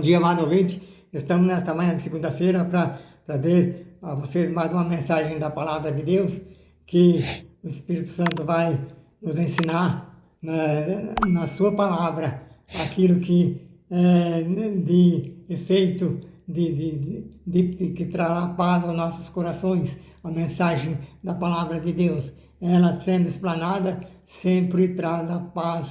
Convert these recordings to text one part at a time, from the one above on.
dia, amado ouvinte. Estamos nesta manhã de segunda-feira para trazer a vocês mais uma mensagem da Palavra de Deus, que o Espírito Santo vai nos ensinar na sua palavra aquilo que é de efeito, que trará paz aos nossos corações, a mensagem da Palavra de Deus. Ela sendo explanada sempre traz a paz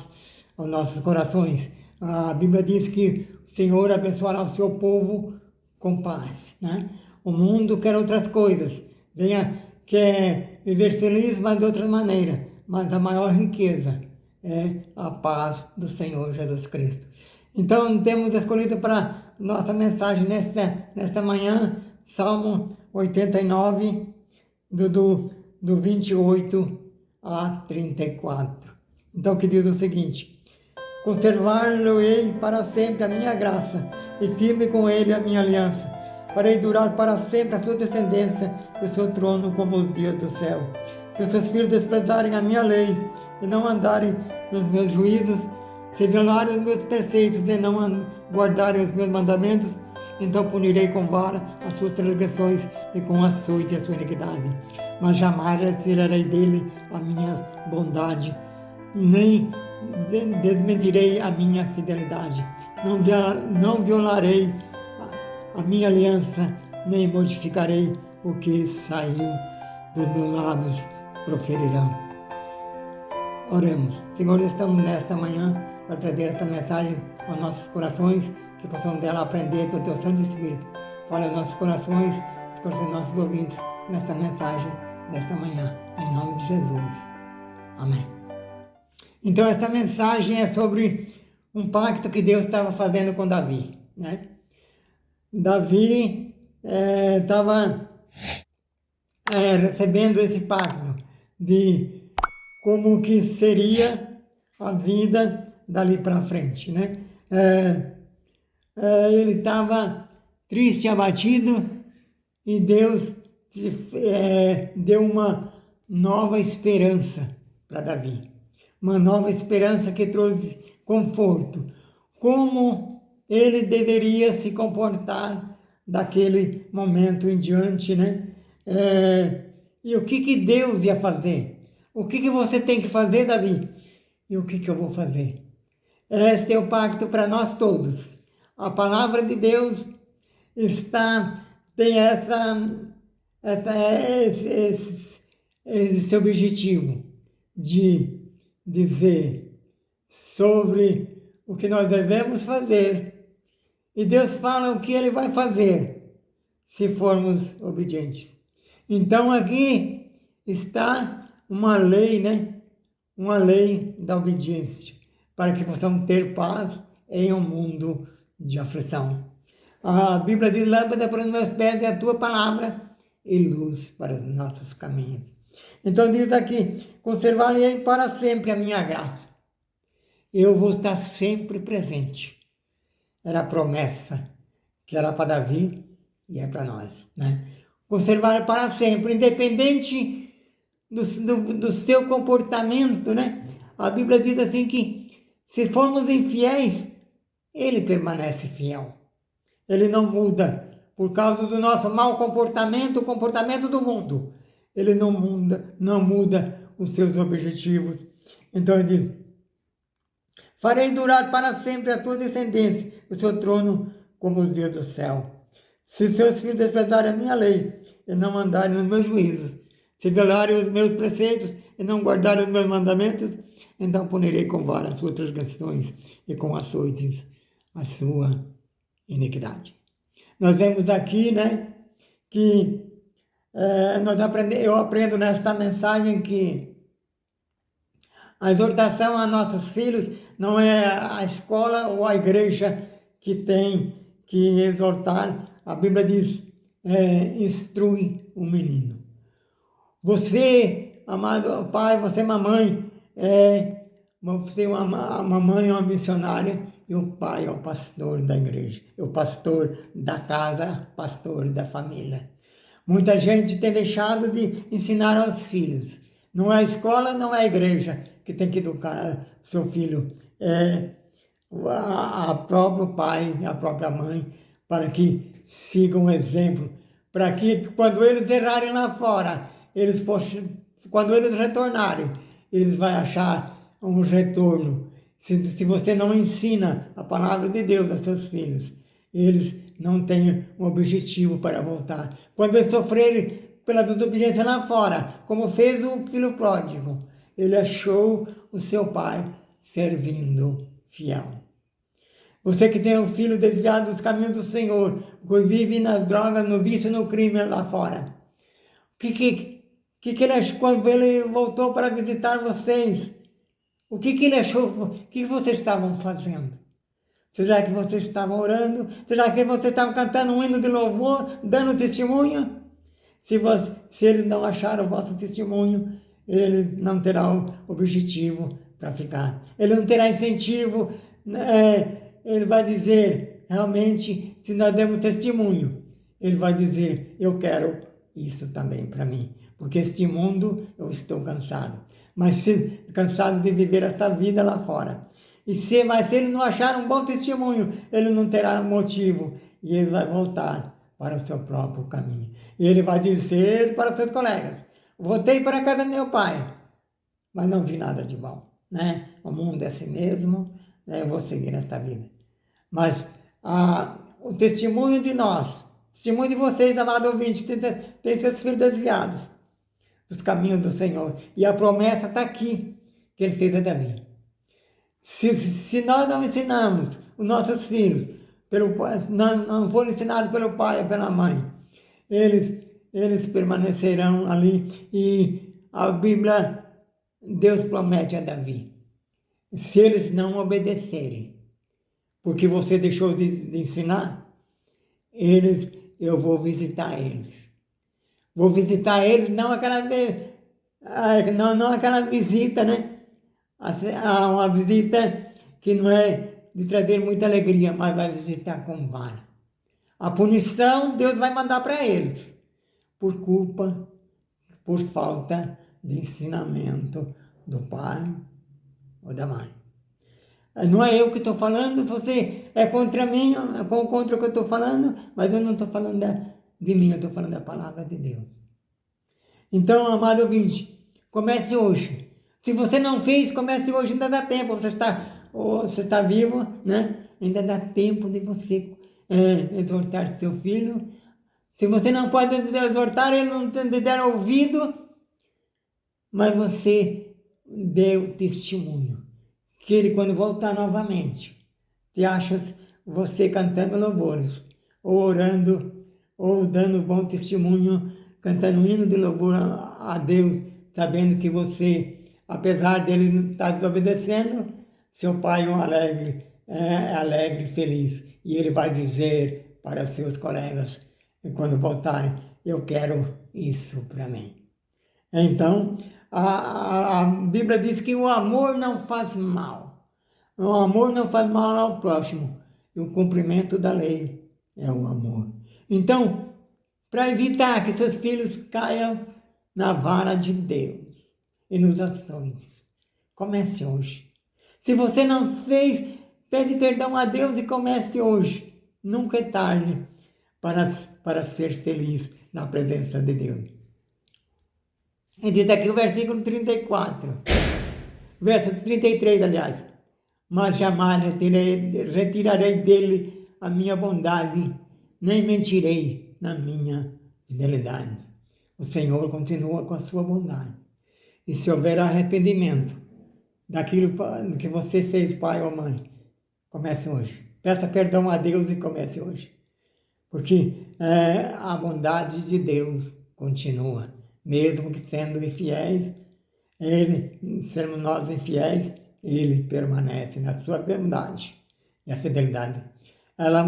aos nossos corações. A Bíblia diz que o Senhor abençoará o seu povo com paz, né? O mundo quer outras coisas, quer viver feliz, mas de outra maneira. Mas a maior riqueza é a paz do Senhor Jesus Cristo. Então, temos escolhido para nossa mensagem nesta manhã, Salmo 89, do 28 a 34. Então, que diz o seguinte: conservar-lhe-ei para sempre a minha graça, e firme com ele a minha aliança. Farei durar para sempre a sua descendência e o seu trono como os dias do céu. Se os seus filhos desprezarem a minha lei e não andarem nos meus juízos, se violarem os meus preceitos e não guardarem os meus mandamentos, então punirei com vara as suas transgressões e com açoite a sua iniquidade. Mas jamais retirarei dele a minha bondade, nem desmentirei a minha fidelidade. Não violarei a minha aliança, nem modificarei o que saiu dos meus lábios, proferirão. Oremos. Senhor, estamos nesta manhã para trazer esta mensagem aos nossos corações, que possamos dela aprender pelo Teu Santo Espírito. Fala aos nossos corações, os corações dos nossos ouvintes, nesta mensagem, nesta manhã, em nome de Jesus. Amém. Então, esta mensagem é sobre um pacto que Deus estava fazendo com Davi, né? Davi estava recebendo esse pacto de como que seria a vida dali para frente, né? Ele estava triste, abatido, e Deus deu uma nova esperança para Davi. Uma nova esperança que trouxe conforto. Como ele deveria se comportar daquele momento em diante, né? E o que Deus ia fazer? O que você tem que fazer, Davi? E o que eu vou fazer? Este é o pacto para nós todos. A palavra de Deus tem esse objetivo de dizer sobre o que nós devemos fazer. E Deus fala o que Ele vai fazer se formos obedientes. Então aqui está uma lei, né? Uma lei da obediência, para que possamos ter paz em um mundo de aflição. A Bíblia diz: lâmpada para os meus pés é a tua palavra e luz para os nossos caminhos. Então diz aqui: conservar-lhe para sempre a minha graça. Eu vou estar sempre presente. Era a promessa que era para Davi e é para nós, né? Conservar para sempre, independente do seu comportamento, né? A Bíblia diz assim que se formos infiéis, Ele permanece fiel. Ele não muda por causa do nosso mau comportamento, o comportamento do mundo. Ele não muda os seus objetivos. Então ele diz: farei durar para sempre a tua descendência, o seu trono como os dias do céu. Se seus filhos desprezarem a minha lei e não andarem nos meus juízos, se violarem os meus preceitos e não guardarem os meus mandamentos, então punirei com vara as suas transgressões e com açoites a sua iniquidade. Nós vemos aqui, né, que eu aprendo nesta mensagem que a exortação a nossos filhos não é a escola ou a igreja que tem que exortar. A Bíblia diz: instrui o menino. Você, amado pai, você, mamãe, você a mamãe é uma missionária e o pai é o pastor da igreja, é o pastor da casa, pastor da família. Muita gente tem deixado de ensinar aos filhos. Não é a escola, não é a igreja que tem que educar seu filho. É a próprio pai, a própria mãe, para que sigam o exemplo, para que quando eles errarem lá fora, quando eles retornarem, eles vão achar um retorno. Se você não ensina a palavra de Deus aos seus filhos, eles não têm um objetivo para voltar. Quando eles sofrerem pela desobediência lá fora, como fez o filho pródigo, ele achou o seu pai servindo fiel. Você que tem um filho desviado dos caminhos do Senhor, que vive nas drogas, no vício, no crime lá fora. Que ele achou quando ele voltou para visitar vocês? O que ele achou? O que vocês estavam fazendo? Será que vocês estavam orando? Será que vocês estavam cantando um hino de louvor, dando testemunho? Se eles não acharam o vosso testemunho, ele não terá o objetivo para ficar. Ele não terá incentivo. Ele vai dizer, realmente, se nós demos testemunho, ele vai dizer, eu quero isso também para mim. Porque este mundo eu estou cansado. Mas cansado de viver esta vida lá fora. Mas se ele não achar um bom testemunho, ele não terá motivo. E ele vai voltar para o seu próprio caminho. E ele vai dizer para os seus colegas, voltei para a casa do meu pai, mas não vi nada de bom. Né? O mundo é assim mesmo, né? Eu vou seguir nesta vida. Mas o testemunho de nós, o testemunho de vocês, amado ouvinte, tem seus filhos desviados dos caminhos do Senhor. E a promessa está aqui, que ele fez a Davi. Se nós não ensinamos os nossos filhos, não foram ensinados pelo pai ou pela mãe, eles permanecerão ali. E a Bíblia, Deus promete a Davi, se eles não obedecerem, porque você deixou de ensinar, eu vou visitar eles. Vou visitar eles, não aquela visita, né? Uma visita que não é de trazer muita alegria, mas vai visitar com vara. A punição Deus vai mandar para eles, por falta de ensinamento do pai ou da mãe. Não é eu que estou falando, você é contra mim, é contra o que eu estou falando, mas eu não estou falando de mim, eu estou falando da palavra de Deus. Então, amado ouvinte, comece hoje. Se você não fez, comece hoje, ainda dá tempo. Você está vivo, né? Ainda dá tempo de você exortar seu filho. Se você não pode exortar, ele não te der ouvido, mas você deu testemunho. Que ele, quando voltar novamente, te acha você cantando louvores, ou orando, ou dando bom testemunho, cantando um hino de louvor a Deus, sabendo que você, apesar dele estar desobedecendo, seu pai é alegre e feliz. E ele vai dizer para seus colegas, quando voltarem, eu quero isso para mim. Então, a Bíblia diz que o amor não faz mal. O amor não faz mal ao próximo. E o cumprimento da lei é o amor. Então, para evitar que seus filhos caiam na vara de Deus e nos açoites, comece hoje. Se você não fez, pede perdão a Deus e comece hoje. Nunca é tarde para ser feliz na presença de Deus. E diz aqui o versículo 34, verso 33, aliás. Mas jamais retirarei dele a minha bondade, nem mentirei na minha fidelidade. O Senhor continua com a sua bondade. E se houver arrependimento daquilo que você fez, pai ou mãe, comece hoje. Peça perdão a Deus e comece hoje. Porque a bondade de Deus continua. Mesmo que sendo infiéis, sermos nós infiéis, ele permanece na sua bondade e a fidelidade. Ela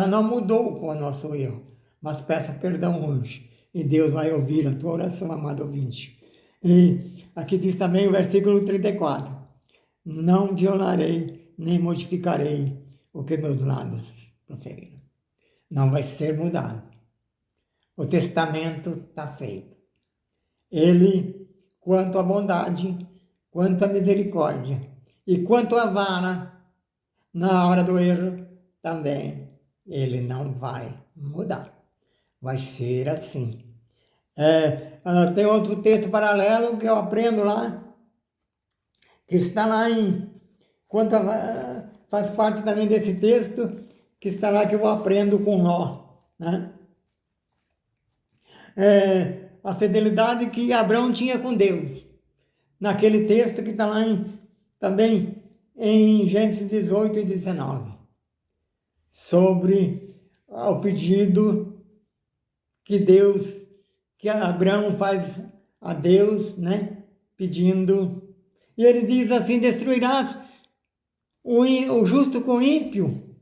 não mudou com o nosso erro, mas peça perdão hoje. E Deus vai ouvir a tua oração, amado ouvinte. E aqui diz também o versículo 34. Não violarei, nem modificarei o que meus lábios proferiram. Não vai ser mudado. O testamento está feito. Ele, quanto à bondade, quanto à misericórdia e quanto à vara, na hora do erro também ele não vai mudar. Vai ser assim. Tem outro texto paralelo que eu aprendo lá, que está lá faz parte também desse texto, que está lá que eu aprendo com Nó, né? A fidelidade que Abraão tinha com Deus. Naquele texto que está lá também em Gênesis 18 e 19. Sobre o pedido que Abraão faz a Deus, né? Pedindo. E ele diz assim: destruirás o justo com o ímpio.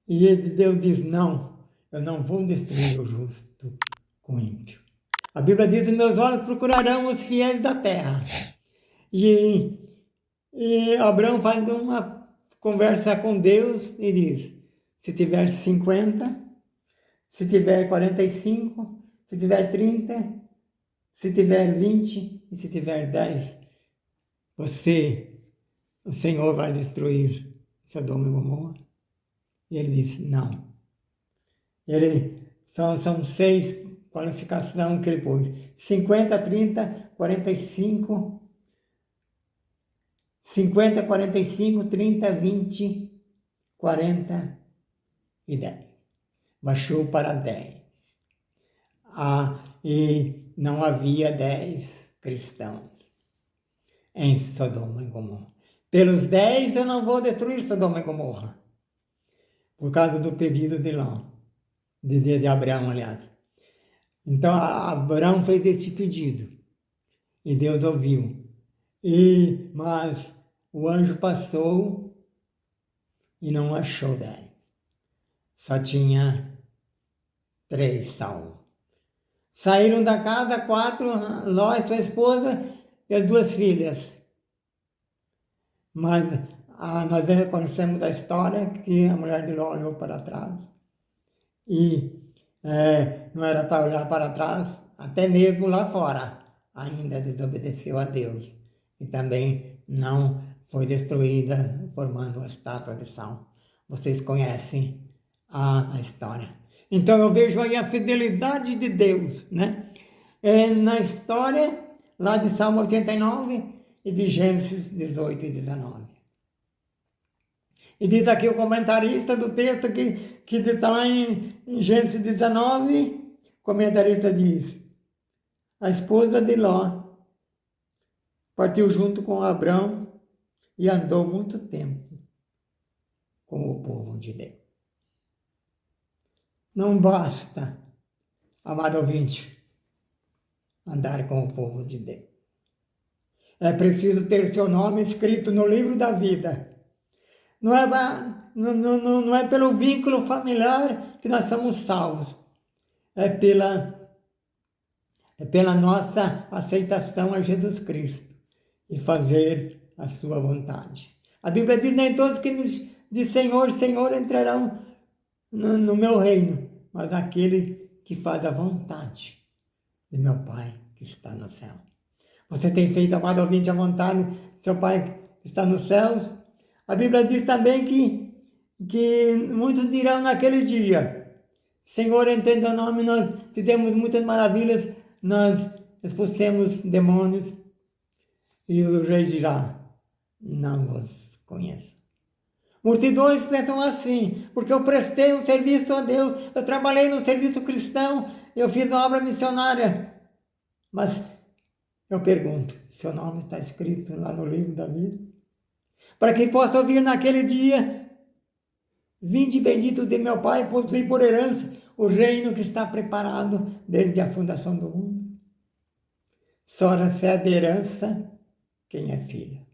E Deus diz: não, eu não vou destruir o justo com o ímpio. A Bíblia diz: os meus olhos procurarão os fiéis da terra. E Abraão faz uma conversa com Deus e diz: se tiver 50, se tiver 45, se tiver 30, se tiver 20 e se tiver 10, o Senhor vai destruir Sodoma e Gomorra. E ele disse: não. São 6 qualificações que ele pôs: 50, 30, 45, 50, 45, 30, 20, 40 e 10. Baixou para 10. E não havia 10 cristãos em Sodoma e Gomorra. Pelos 10 eu não vou destruir Sodoma e Gomorra. Por causa do pedido de Ló, de Abraão, aliás. Então, Abraão fez este pedido e Deus ouviu. Mas o anjo passou e não achou 10. Só tinha 3 salvos. Saíram da casa 4, Ló e sua esposa e as 2 filhas. Mas nós conhecemos da história que a mulher de Ló olhou para trás. E não era para olhar para trás, até mesmo lá fora, ainda desobedeceu a Deus. E também não foi destruída, formando uma estátua de sal. Vocês conhecem a história. Então eu vejo aí a fidelidade de Deus, né? Na história lá de Salmo 89 e de Gênesis 18 e 19. E diz aqui o comentarista do texto que está lá em Gênesis 19, o comentarista diz: a esposa de Ló partiu junto com Abrão e andou muito tempo com o povo de Deus. Não basta, amado ouvinte, andar com o povo de Deus. É preciso ter seu nome escrito no livro da vida. Não é pelo vínculo familiar que nós somos salvos. É pela nossa aceitação a Jesus Cristo e fazer a sua vontade. A Bíblia diz: nem todos que me diz Senhor, Senhor entrarão no meu reino, mas aquele que faz a vontade de meu Pai que está no céu. Você tem feito, amado ouvinte, a vontade do seu Pai que está nos céus? A Bíblia diz também que muitos dirão naquele dia: Senhor, em teu nome nós fizemos muitas maravilhas, nós expulsemos demônios. E o rei dirá: não vos conheço. Multidões pensam assim, porque eu prestei um serviço a Deus, eu trabalhei no serviço cristão, eu fiz uma obra missionária. Mas eu pergunto: seu nome está escrito lá no livro da vida? Para quem possa ouvir naquele dia: vinde bendito de meu Pai, possuí por herança o reino que está preparado desde a fundação do mundo. Só recebe herança quem é filho.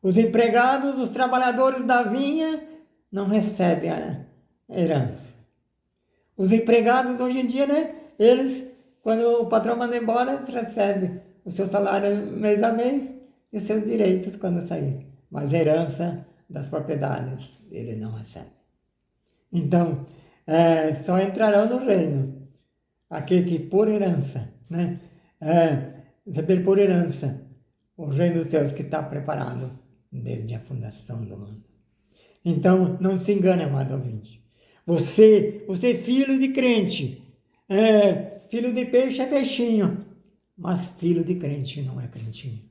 Os empregados, os trabalhadores da vinha não recebem a herança. Os empregados hoje em dia, né? Eles, quando o patrão manda embora, recebem o seu salário mês a mês e os seus direitos quando sair. Mas a herança das propriedades ele não recebe. Então, só entrarão no reino aquele que por herança, né? Receber por herança o reino dos céus que está preparado desde a fundação do mundo. Então, não se engane, amado ouvinte. Você é filho de crente. Filho de peixe é peixinho. Mas filho de crente não é crentinho.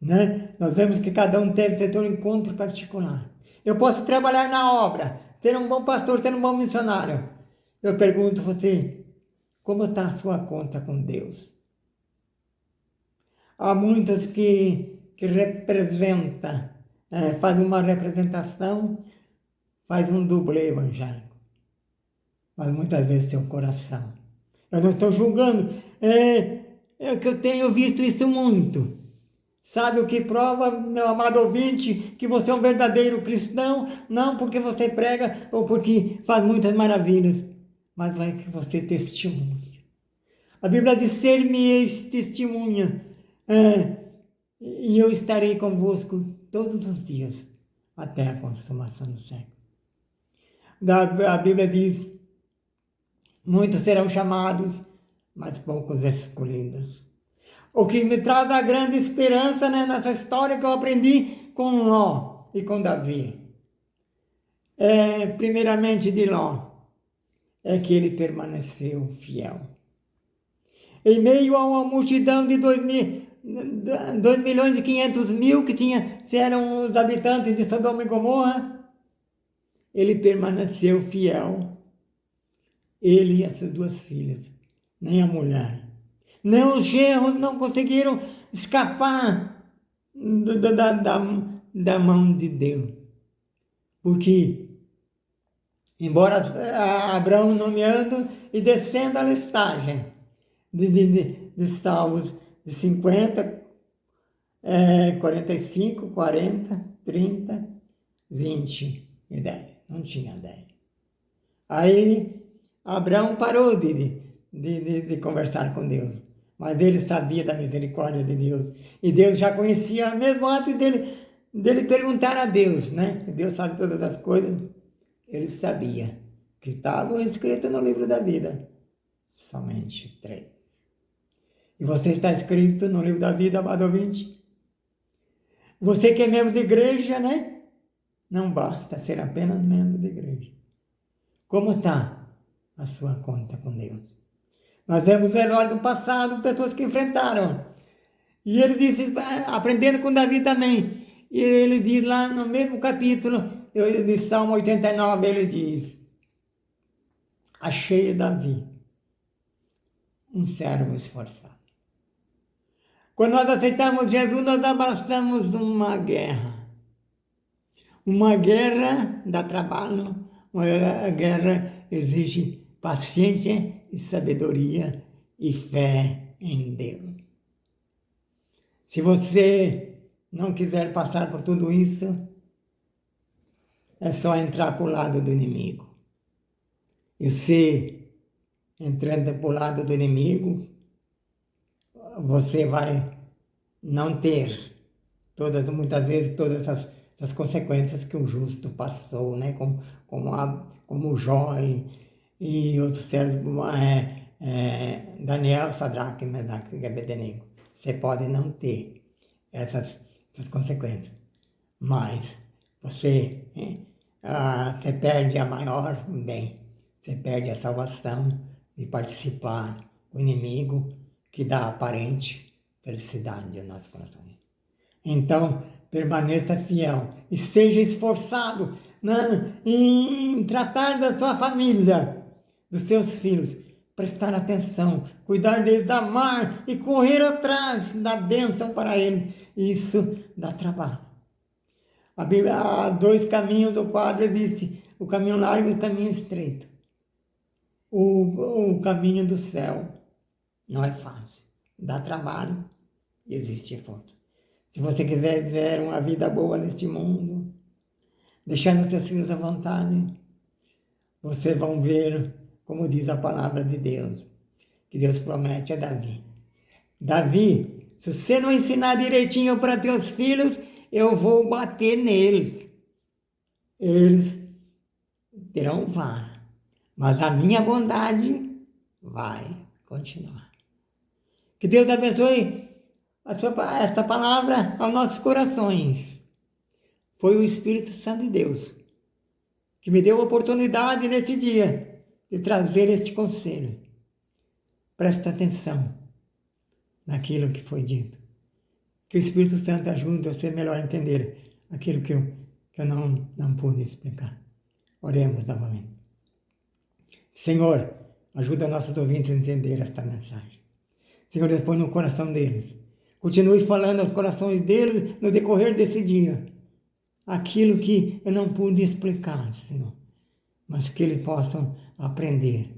Né? Nós vemos que cada um deve ter um encontro particular. Eu posso trabalhar na obra, ser um bom pastor, ser um bom missionário. Eu pergunto a você, como está a sua conta com Deus? Há muitos que representam, fazem uma representação, faz um dublê evangélico. Mas muitas vezes seu coração. Eu não estou julgando, é que eu tenho visto isso muito. Sabe o que prova, meu amado ouvinte, que você é um verdadeiro cristão? Não porque você prega ou porque faz muitas maravilhas, mas vai que você testemunha. A Bíblia diz, ser-me-eis testemunha, e eu estarei convosco todos os dias, até a consumação do século. A Bíblia diz, muitos serão chamados, mas poucos escolhidos. O que me traz a grande esperança, né, nessa história que eu aprendi com Ló e com Davi. Primeiramente de Ló, é que ele permaneceu fiel. Em meio a uma multidão de 2.500.000 que eram os habitantes de Sodoma e Gomorra, ele permaneceu fiel. Ele e as suas 2 filhas, nem a mulher. Nem os genros não conseguiram escapar da mão de Deus. Porque, embora Abraão nomeando e descendo a listagem de salvos de 50, 45, 40, 30, 20 e 10. Não tinha 10. Aí Abraão parou de conversar com Deus. Mas ele sabia da misericórdia de Deus. E Deus já conhecia, mesmo antes dele perguntar a Deus, né? Deus sabe todas as coisas. Ele sabia que estavam escritos no livro da vida. Somente 3. E você está escrito no livro da vida, amado ouvinte? Você que é membro de igreja, né? Não basta ser apenas membro de igreja. Como está a sua conta com Deus? Nós vemos no herói do passado, pessoas que enfrentaram. E ele disse, aprendendo com Davi também. E ele diz lá no mesmo capítulo, de Salmo 89, ele diz, achei Davi, um servo esforçado. Quando nós aceitamos Jesus, nós abraçamos uma guerra. Uma guerra dá trabalho, uma guerra exige paciência e sabedoria e fé em Deus. Se você não quiser passar por tudo isso, é só entrar para o lado do inimigo. E se entrando para o lado do inimigo, você vai não ter muitas vezes todas essas consequências que o justo passou, né? Como Jó e outros servos, Daniel, Sadraque, Mesaque e Abednego. Você pode não ter essas consequências, mas você perde a maior bem, você perde a salvação de participar do inimigo que dá aparente felicidade ao nosso coração. Então, permaneça fiel e seja esforçado em tratar da sua família, dos seus filhos, prestar atenção, cuidar deles, amar e correr atrás da bênção para eles. Isso dá trabalho. A Bíblia há 2 caminhos, o quadro existe, o caminho largo e o caminho estreito. O caminho do céu não é fácil, dá trabalho e existe esforço. Se você quiser viver uma vida boa neste mundo, deixando seus filhos à vontade, vocês vão ver, como diz a palavra de Deus, que Deus promete a Davi. Davi, se você não ensinar direitinho para teus filhos, eu vou bater neles. Eles terão vara, mas a minha bondade vai continuar. Que Deus abençoe esta palavra aos nossos corações. Foi o Espírito Santo de Deus que me deu a oportunidade nesse dia de trazer este conselho. Presta atenção naquilo que foi dito. Que o Espírito Santo ajude você melhor a entender aquilo que eu não pude explicar. Oremos novamente. Senhor, ajuda nossos ouvintes a entender esta mensagem. Senhor, Deus, põe no coração deles. Continue falando aos corações deles no decorrer desse dia. Aquilo que eu não pude explicar, Senhor. Mas que eles possam aprender.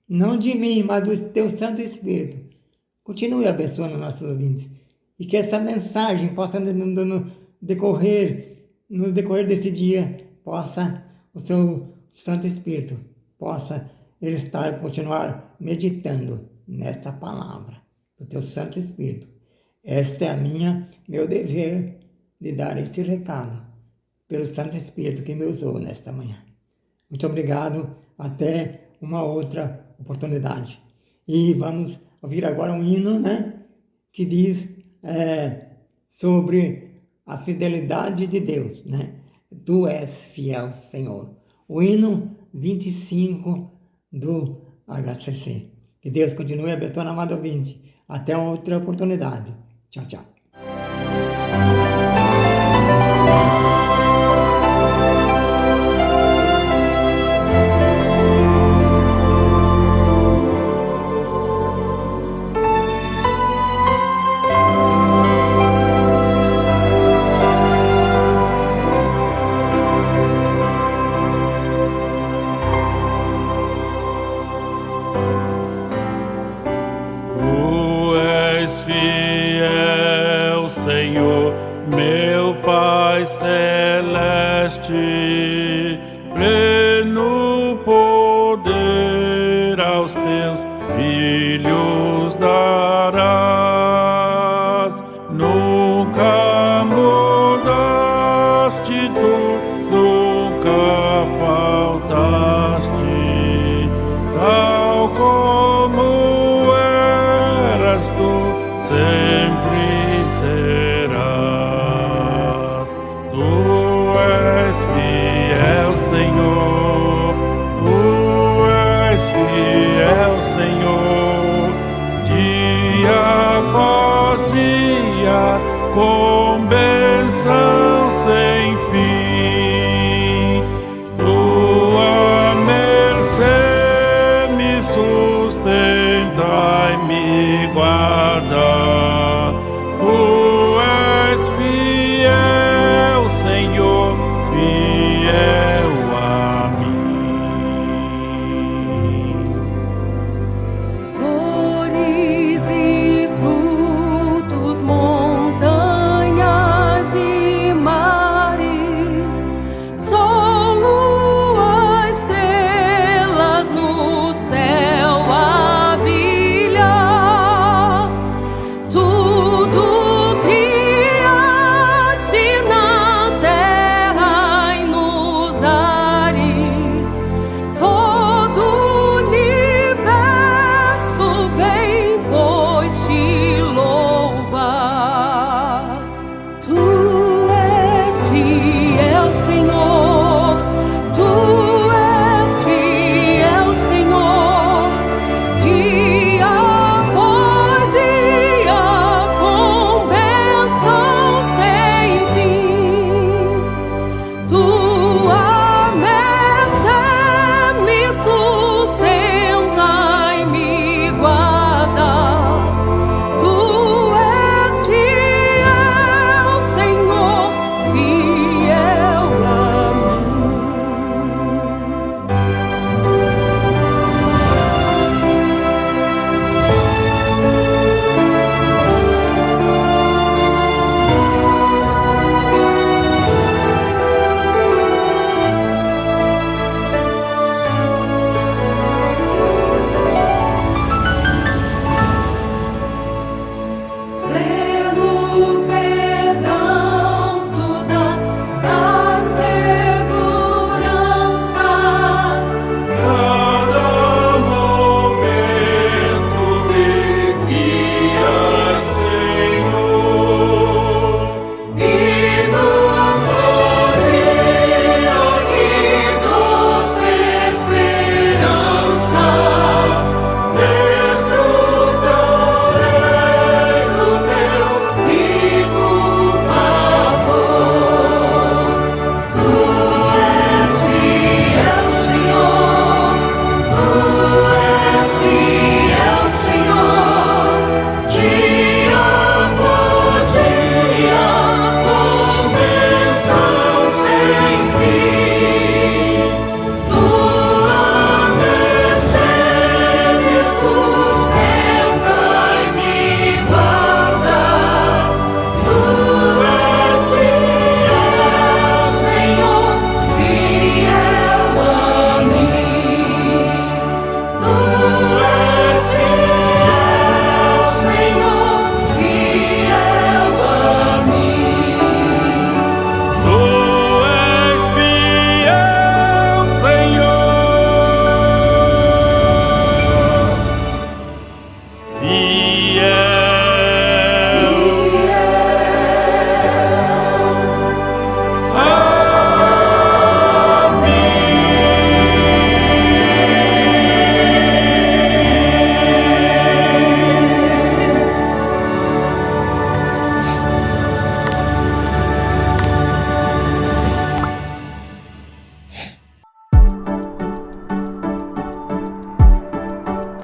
Não de mim, mas do Teu Santo Espírito. Continue abençoando nossos ouvintes. E que essa mensagem possa, no decorrer desse dia, possa o Seu Santo Espírito, possa ele continuar meditando nesta palavra do Teu Santo Espírito. Este é meu dever de dar este recado pelo Santo Espírito que me usou nesta manhã. Muito obrigado, até uma outra oportunidade. E vamos ouvir agora um hino, que diz sobre a fidelidade de Deus, Tu és fiel, Senhor. O hino 25 do HCC. Que Deus continue abençoando, amado ouvinte. Até outra oportunidade. Tchau, tchau. Fiel, Senhor, meu Pai celeste, pleno poder aos teus filhos darás. Nunca mudaste tu, nunca faltaste, tal como eras tu, sempre serás.